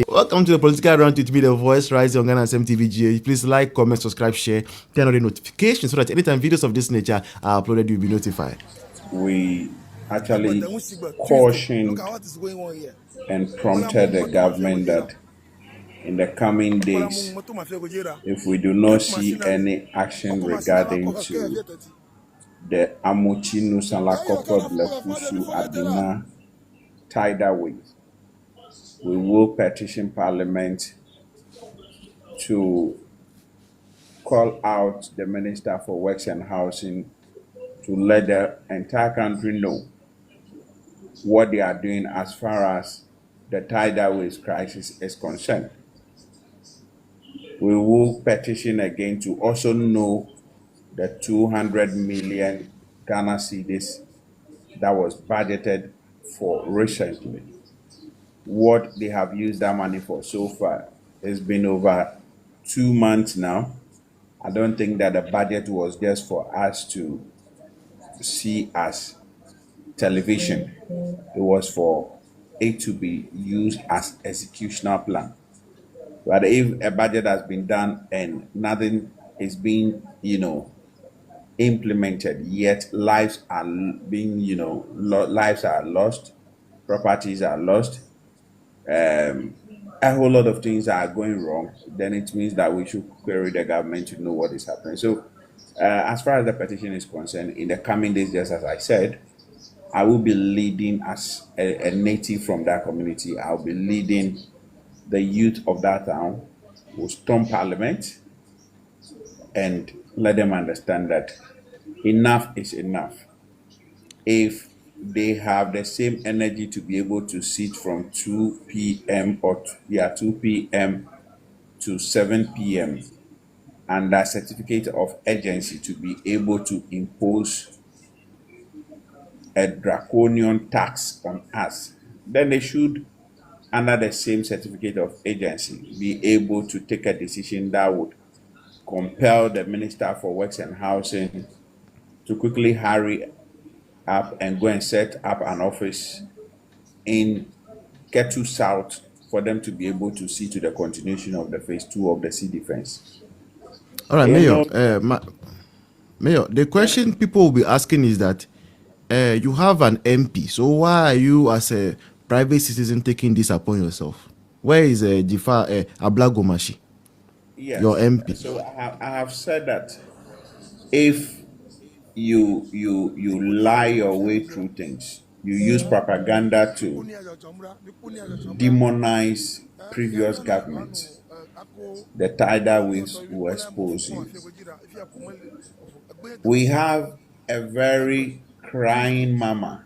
Welcome to the Political Round with me, the voice rising on Ghana SMTVGA. Please like, comment, subscribe, share, turn on the notifications so that anytime videos of this nature are uploaded, you'll be notified. We actually cautioned and prompted the government that in the coming days, if we do not see any action regarding to the Amuchi Nusalakoko Blekusu Adina tidal wave, we will petition Parliament to call out the Minister for Works and Housing to let the entire country know what they are doing as far as the tidal wave crisis is concerned. We will petition again to also know the 200 million Ghana cedis that was budgeted for recently. What they have used that money for so far. It's been over 2 months now. I don't think that the budget was just for us to see as television. It was for it to be used as executional plan. But if a budget has been done and nothing is being, implemented, yet lives are being, lives are lost, properties are lost, a whole lot of things are going wrong, then it means that we should query the government to know what is happening. So as far as the petition is concerned, in the coming days, just as I said, I will be leading as a native from that community. I'll be leading the youth of that town, will storm Parliament and let them understand that enough is enough. If they have the same energy to be able to sit from 2 p.m. or 2 p.m. to 7 p.m. and that certificate of urgency to be able to impose a draconian tax on us, then they should, under the same certificate of urgency, be able to take a decision that would compel the Minister for Works and Housing to quickly hurry up and go and set up an office in Ketu South for them to be able to see to the continuation of the phase 2 of the sea defense. All right, Mayor, the question people will be asking is that you have an MP, so why are you as a private citizen taking this upon yourself? Where is Abla Gomashie, yes, your MP? So I have said that if you lie your way through things, you use propaganda to demonize previous governments, the tidal waves will expose you. We have a very crying mama,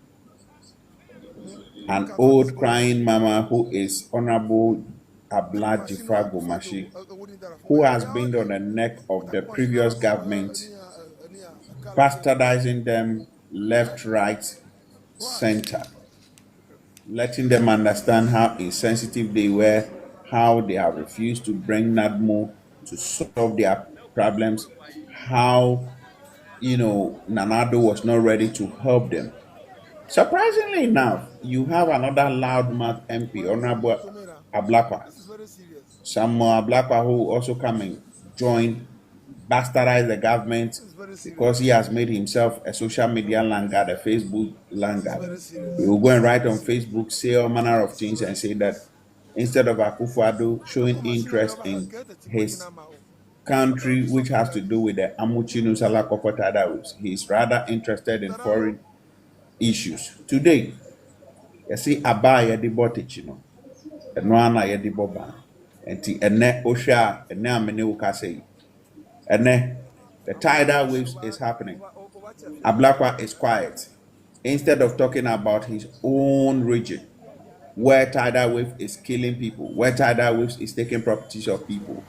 an old crying mama who is Honorable Abla Gomashie, who has been on the neck of the previous government, bastardizing them left, right, center, letting them understand how insensitive they were, how they have refused to bring NADMO to solve their problems, how, Nanado was not ready to help them. Surprisingly enough, you have another loudmouth MP, Honorable Ablakwa, Samuel Ablakwa, who also come and join, bastardize the government because he has made himself a social media langard, a Facebook langard. He will go and write on Facebook, say all manner of things and say that instead of Akufo-Addo showing interest in his country, which has to do with the Amuchi Nusalakoko tidal waves, he's rather interested in foreign issues. Today, you see Abaya di Botichino, and Noana Yedi Boba, and Ene Osha, and Namene Ukase. And then the tidal waves is happening. Ablakwa is quiet. Instead of talking about his own region, where tidal wave is killing people, where tidal waves is taking properties of people,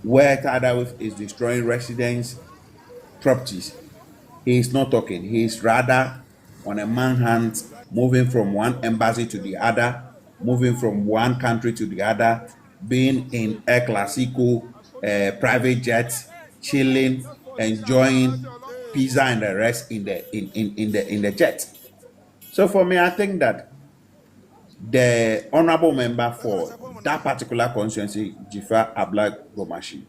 where tidal wave is destroying residents' properties, he is not talking. He is rather on a manhunt, moving from one embassy to the other, moving from one country to the other, being in Air Classico, private jets, chilling, enjoying pizza and the rest in the jet. So for me, I think that the honorable member for that particular constituency, Jifa Abla Gomashie,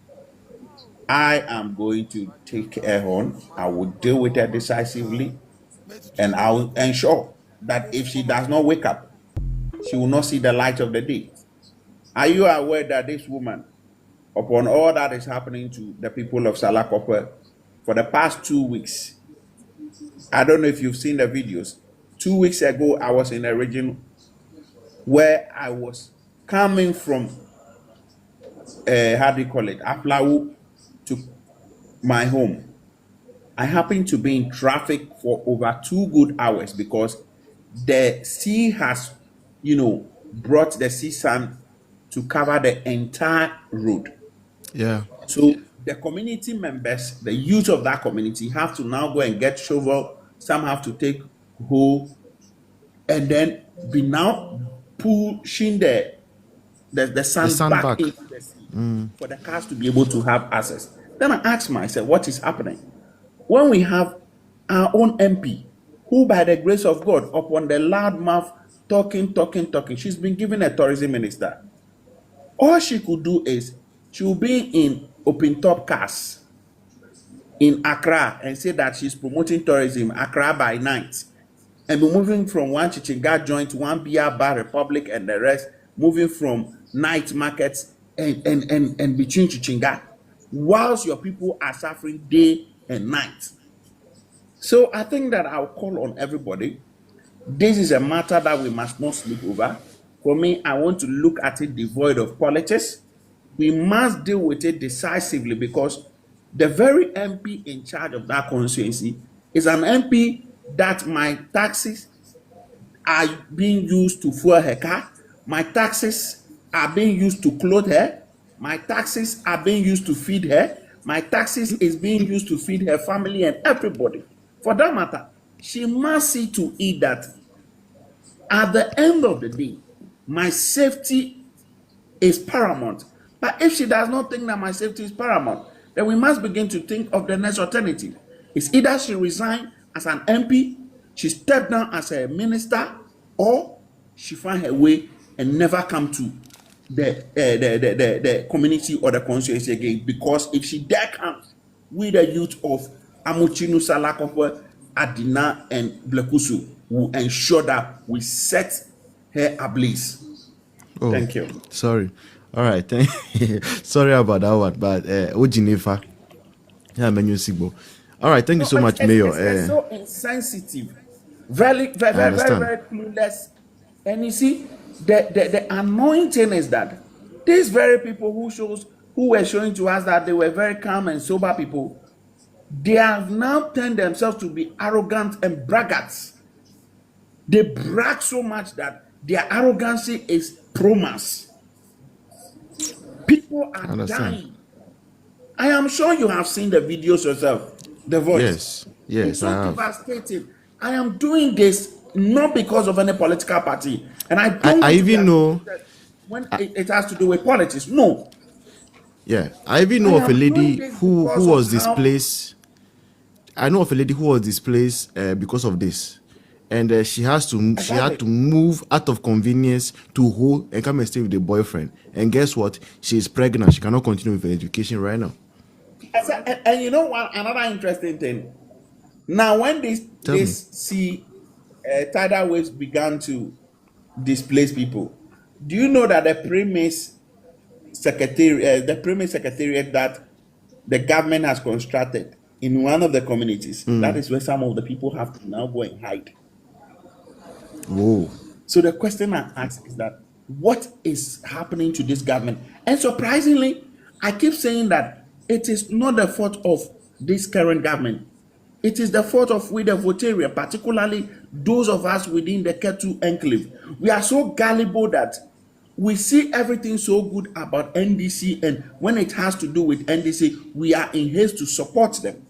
I am going to take her on. I will deal with her decisively, and I will ensure that if she does not wake up, she will not see the light of the day. Are you aware that this woman, upon all that is happening to the people of Salakope for the past 2 weeks, I don't know if you've seen the videos. 2 weeks ago, I was in a region where I was coming from, how do you call it, Aplawu to my home. I happened to be in traffic for over 2 good hours because the sea has, brought the sea sand to cover the entire road. Yeah. So the community members, the youth of that community, have to now go and get shovel. Some have to take hoe, and then be now pushing the sand, sand back back. into the sea for the cars to be able to have access. Then I asked myself, what is happening? When we have our own MP, who by the grace of God, upon the loud mouth, talking, she's been given a tourism minister. All she could do is she will be in open top cars in Accra and say that she's promoting tourism, Accra by night, and be moving from one Chichinga joint to one Bia Bar Republic and the rest, moving from night markets and between Chichinga, whilst your people are suffering day and night. So I think that I'll call on everybody. This is a matter that we must not sleep over. For me, I want to look at it devoid of politics. We must deal with it decisively because the very MP in charge of that constituency is an MP that my taxes are being used to fuel her car. My taxes are being used to clothe her. My taxes are being used to feed her. My taxes is being used to feed her family and everybody. For that matter, she must see to it that at the end of the day, my safety is paramount. But if she does not think that my safety is paramount, then we must begin to think of the next alternative. It's either she resign as an MP, she step down as a minister, or she find her way and never come to the community or the constituency again. Because if she dare comes, we the youth of Amuchinu, Salakope, Adina, and Blekusu will ensure that we set her ablaze. Oh, thank you. Sorry. All right. Sorry about that one, but Ojinifa. Yeah, menu Sigbo. All right. Thank you so much, Mayor. It's so insensitive, very clueless. And you see, the annoying thing is that these very people who were showing to us that they were very calm and sober people, they have now turned themselves to be arrogant and braggarts. They brag so much that their arrogancy is pro-mass. People are dying. I am sure you have seen the videos yourself. The voice. Yes, it's so devastating. I am doing this not because of any political party, and I even know when it has to do with politics. No. Yeah, I even know of a lady who was displaced. I know of a lady who was displaced because of this, and she had to move out of convenience to Ho and come and stay with the boyfriend. And guess what? She is pregnant. She cannot continue with her education right now. And you know what? Another interesting thing. Now, when these tidal waves began to displace people, do you know that the premise secretariat that the government has constructed in one of the communities, that is where some of the people have to now go and hide. Whoa. So the question I ask is that what is happening to this government? And surprisingly, I keep saying that it is not the fault of this current government. It is the fault of we the Voltairia, particularly those of us within the Ketu enclave. We are so gullible that we see everything so good about NDC, and when it has to do with NDC, we are in haste to support them.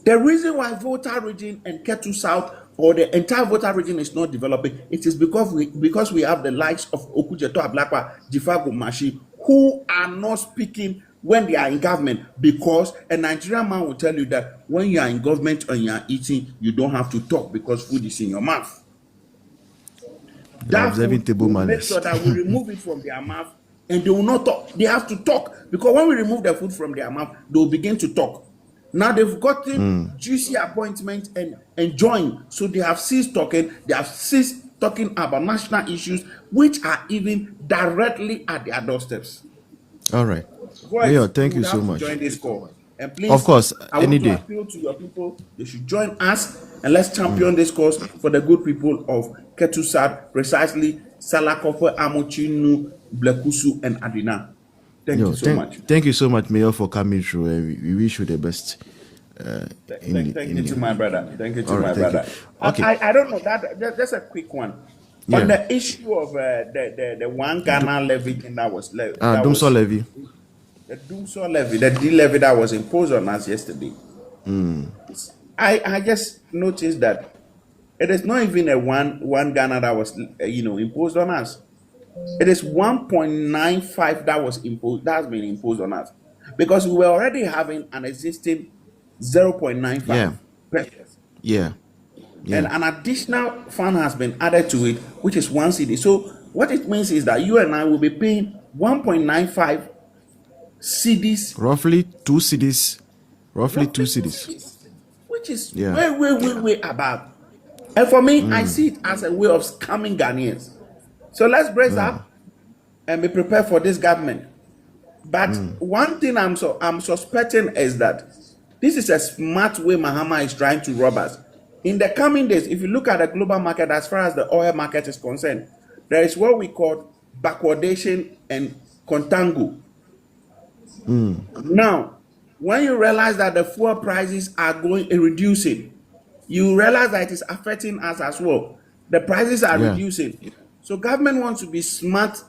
The reason why Volta region and Ketu South or the entire Volta region is not developing, it is because we have the likes of Okujeto Ablakwa, Abla Gomashie, who are not speaking when they are in government, because a Nigerian man will tell you that when you are in government and you are eating, you don't have to talk because food is in your mouth. They're That observing food table will make manners. sure that we remove it from their mouth and they will not talk. They have to talk, because when we remove the food from their mouth, they will begin to talk. Now they've gotten juicy appointments and enjoying, so they have ceased talking. They have ceased talking about national issues, which are even directly at their doorsteps. All right. Mayor, Voice, thank you you would so have to much. join this call. And Of please, course, I any want to day. appeal to your people. They should join us and let's champion this cause for the good people of Ketusad, precisely Salakofe, Amochinu, Blekusu, and Adina. Thank you so much. Thank you so much, Mayor, for coming through. We wish you the best. Thank you to my brother. Thank you to All my right, thank you. brother. Okay. I don't know that. That's a quick one. Yeah. On the issue of the one Ghana levy thing that was Dumso levy. the Doomsaw levy, the D levy that was imposed on us yesterday. I just noticed that it is not even a one Ghana that was imposed on us. It is 1.95 that was imposed, that has been imposed on us, because we were already having an existing 0.95 Yeah. pesos. Yeah. And an additional fund has been added to it, which is 1 cedi. So what it means is that you and I will be paying 1.95 cedis, Roughly 2 cedis. Roughly 2 cedis. which is Yeah. way above. And for me, I see it as a way of scamming Ghanaians. So let's brace up and be prepared for this government. But one thing I'm suspecting is that this is a smart way Mahama is trying to rob us. In the coming days, if you look at the global market, as far as the oil market is concerned, there is what we call backwardation and contango. Now, when you realize that the fuel prices are reducing, you realize that it is affecting us as well. The prices are reducing. So government wants to be smart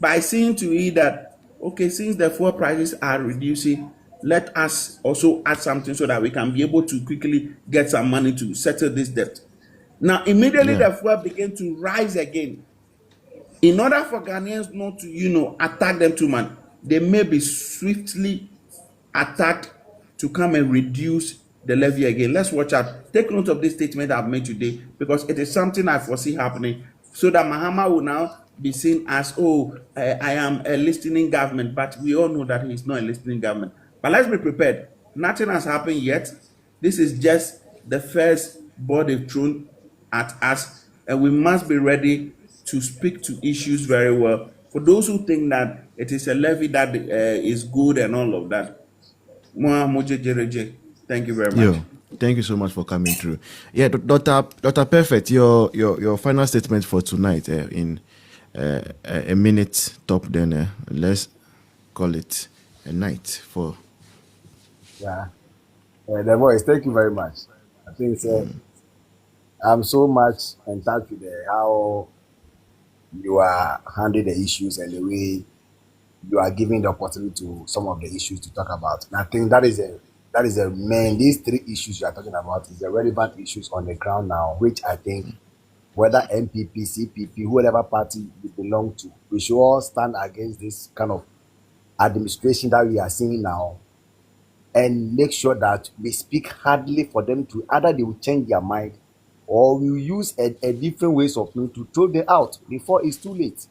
by seeing to it that, okay, since the fuel prices are reducing, let us also add something so that we can be able to quickly get some money to settle this debt. Now, immediately the fuel began to rise again. In order for Ghanaians not to, attack them too much, they may be swiftly attacked to come and reduce the levy again. Let's watch out. Take note of this statement I've made today, because it is something I foresee happening, so that Mahama will now be seen as, I am a listening government, but we all know that he is not a listening government. But let's be prepared. Nothing has happened yet. This is just the first ball they've thrown at us, and we must be ready to speak to issues very well. For those who think that it is a levy that is good and all of that, thank you very much. Thank you so much for coming through. Yeah, Dr. Perfect, your final statement for tonight in a minute top, then let's call it a night for. Yeah. The voice, thank you very much. I think I'm so much in touch with how you are handling the issues and the way you are giving the opportunity to some of the issues to talk about. And I think that is a main, these three issues you are talking about is the relevant issues on the ground now, which I think whether MPP, CPP, whatever party you belong to, we should all stand against this kind of administration that we are seeing now, and make sure that we speak hardly for them to either they will change their mind, or we will use a different ways of doing to throw them out before it's too late.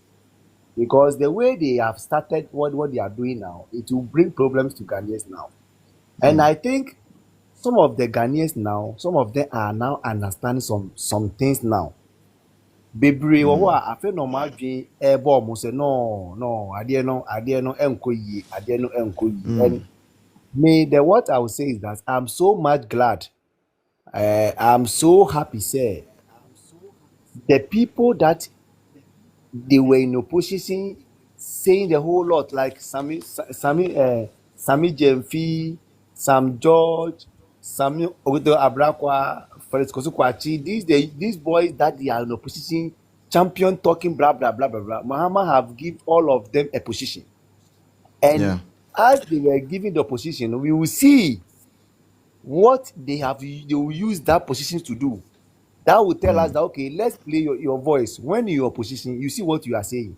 Because the way they have started what they are doing now, it will bring problems to Ghanaians now. And I think some of the Ghanaians now, some of them are now understanding some things now. Bebree I feel no madwe ebo say no ade no enko yi and me the what I would say is that I'm so much glad, I'm so happy say the people that they were in opposition saying the whole lot, like Sami Jemfi, Sam George, Sami Ogudo Abrakwa, Felix Kosukwachi, these boys that they are in opposition, champion talking blah blah blah blah blah. Mahama have given all of them a position. And as they were giving the opposition, we will see what they will use that position to do. That will tell us that, okay, let's play your voice. When in your position, you see what you are saying.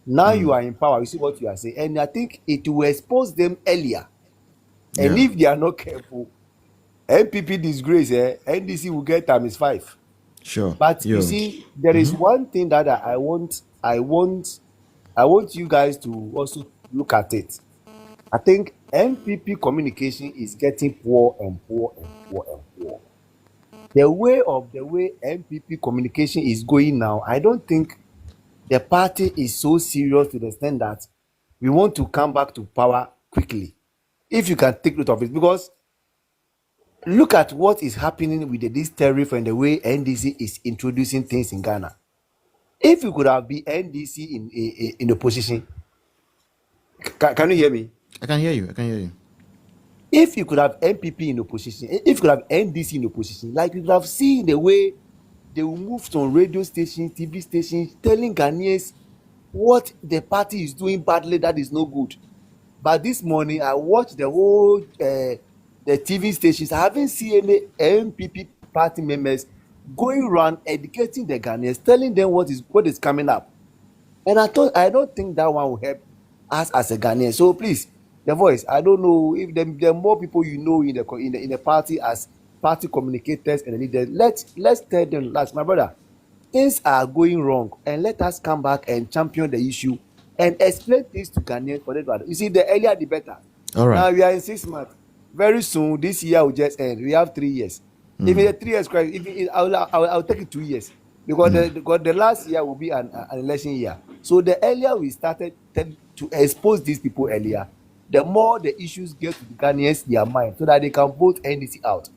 Now you are in power, you see what you are saying. And I think it will expose them earlier. And Yeah. if they are not careful, NPP disgrace, NDC will get times 5. Sure. But you Yo. see, there is one thing that I want you guys to also look at it. I think NPP communication is getting poor and poor and poor and poor. The way NPP communication is going now, I don't think the party is so serious to the extent that we want to come back to power quickly. If you can take note of it, because look at what is happening with this tariff and the way NDC is introducing things in Ghana. If you could have been NDC in opposition, can you hear me? I can hear you. I can hear you. If you could have NPP in opposition, if you could have NDC in opposition, like you could have seen the way they will move from radio stations, TV stations, telling Ghanaians what the party is doing badly, that is no good. But this morning, I watched the whole the TV stations. I haven't seen any NPP party members going around educating the Ghanaians, telling them what is coming up. And I don't think that one will help us as a Ghanaian. So please, the voice. I don't know if the more people you know in the party as party communicators and leaders. Let's tell them, like my brother, things are going wrong, and let us come back and champion the issue and explain things to Ghanaians for them. You see, the earlier the better. All right. Now we are in 6 months. Very soon, this year will just end. We have 3 years. If it's 3 years, I'll take it 2 years because the last year will be an election year. So the earlier we started to expose these people earlier, the more the issues get to the Ghanaians their mind so that they can vote NDC out.